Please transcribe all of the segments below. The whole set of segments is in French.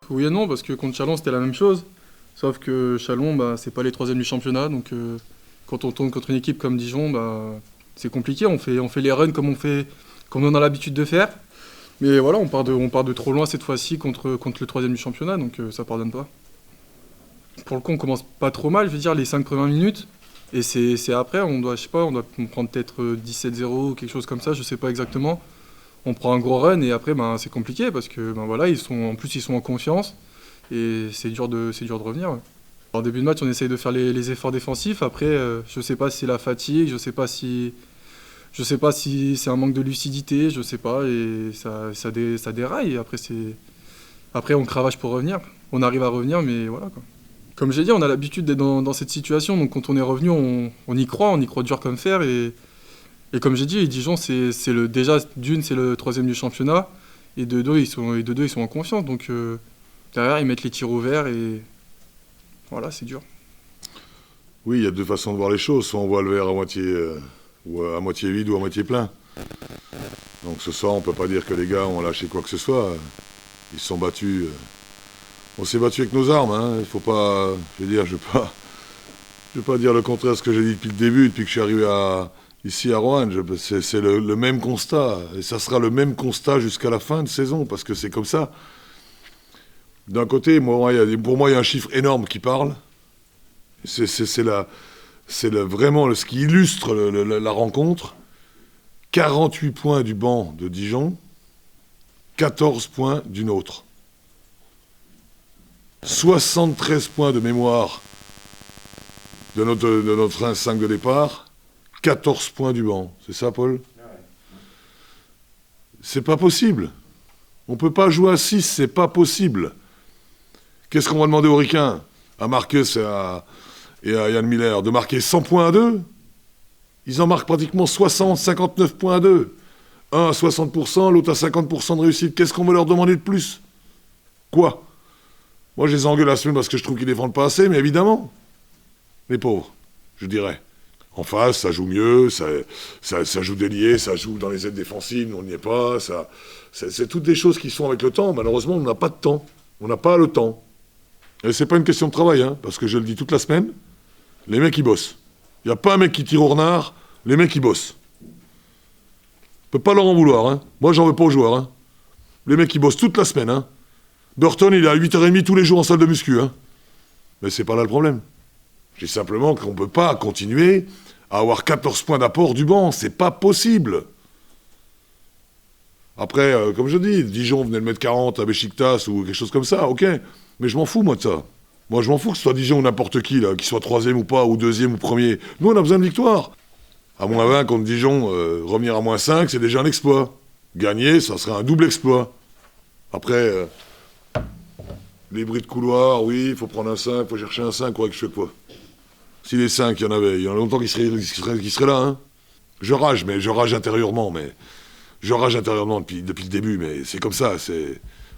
Oui et non, parce que contre Chalon, c'était la même chose. Sauf que Chalon, c'est pas les troisièmes du championnat. Donc quand on tourne contre une équipe comme Dijon, c'est compliqué. On fait les runs comme on a l'habitude de faire. Mais voilà, on part de trop loin cette fois-ci contre le troisième du championnat. Donc ça pardonne pas. Pour le coup, on commence pas trop mal, je veux dire, les 5 premières minutes. Et c'est après, on doit prendre peut-être 17-0 ou quelque chose comme ça, je sais pas exactement. On prend un gros run et après c'est compliqué parce que voilà, ils sont en confiance et c'est dur de revenir. Ouais. En début de match, on essaye de faire les efforts défensifs. Après, je sais pas si c'est la fatigue, je sais pas si c'est un manque de lucidité, je sais pas, et ça déraille. Après on cravache pour revenir. On arrive à revenir, mais voilà quoi. Comme j'ai dit, on a l'habitude d'être dans cette situation, donc quand on est revenu, on y croit dur comme fer. Et comme j'ai dit, Dijon, déjà d'une, c'est le troisième du championnat, et de deux, ils sont en confiance. Donc derrière, ils mettent les tirs ouverts et voilà, c'est dur. Oui, il y a deux façons de voir les choses. Soit on voit le verre à moitié vide ou à moitié plein. Donc ce soir, on peut pas dire que les gars ont lâché quoi que ce soit. Ils se sont battus. On s'est battu avec nos armes. Hein. Il faut pas. Je vais pas dire le contraire de ce que j'ai dit depuis le début, depuis que je suis arrivé ici à Roanne. C'est le même constat. Et ça sera le même constat jusqu'à la fin de saison, parce que c'est comme ça. D'un côté, pour moi, il y a un chiffre énorme qui parle. Vraiment ce qui illustre la rencontre. 48 points du banc de Dijon, 14 points du nôtre. 73 points de mémoire de notre 5 de départ, 14 points du banc. C'est ça, Paul ? Ouais. C'est pas possible. On peut pas jouer à 6, c'est pas possible. Qu'est-ce qu'on va demander aux Ricains, à Marcus et à Yann Miller, de marquer 100 points à 2 ? Ils en marquent pratiquement 60, 59 points à 2. Un à 60%, l'autre à 50% de réussite. Qu'est-ce qu'on veut leur demander de plus ? Quoi ? Moi, je les engueule la semaine parce que je trouve qu'ils défendent pas assez, mais évidemment. Les pauvres, je dirais. En face, ça joue mieux, ça joue délié, ça joue dans les aides défensives, on n'y est pas. C'est toutes des choses qui sont avec le temps. Malheureusement, on n'a pas de temps. On n'a pas le temps. Et c'est pas une question de travail, hein, parce que je le dis toute la semaine, les mecs, ils bossent. Il n'y a pas un mec qui tire au renard, les mecs, ils bossent. On peut pas leur en vouloir, hein. Moi, j'en veux pas aux joueurs, hein. Les mecs, ils bossent toute la semaine, hein. Burton, il est à 8h30 tous les jours en salle de muscu, hein. Mais c'est pas là le problème. Je dis simplement qu'on peut pas continuer à avoir 14 points d'apport du banc. C'est pas possible. Après, comme je dis, Dijon venait de mettre 40 à Beşiktaş ou quelque chose comme ça, ok. Mais je m'en fous, moi, de ça. Moi, je m'en fous que ce soit Dijon ou n'importe qui, là, qu'il soit troisième ou pas, ou deuxième ou premier. Nous, on a besoin de victoire. À moins 20 contre Dijon, revenir à moins 5, c'est déjà un exploit. Gagner, ça serait un double exploit. Après, les bruits de couloir, oui, il faut prendre un 5, il faut chercher un 5, quoi que je fais quoi. Si les 5, il y en a longtemps qui seraient là, hein. Je rage intérieurement, depuis le début, mais c'est comme ça,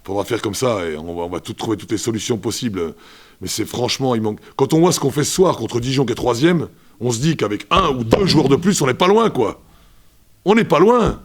faudra faire comme ça, et on va trouver toutes les solutions possibles. Mais c'est franchement, il manque. Quand on voit ce qu'on fait ce soir contre Dijon qui est troisième, on se dit qu'avec 1 ou 2 joueurs de plus, on n'est pas loin, quoi. On n'est pas loin.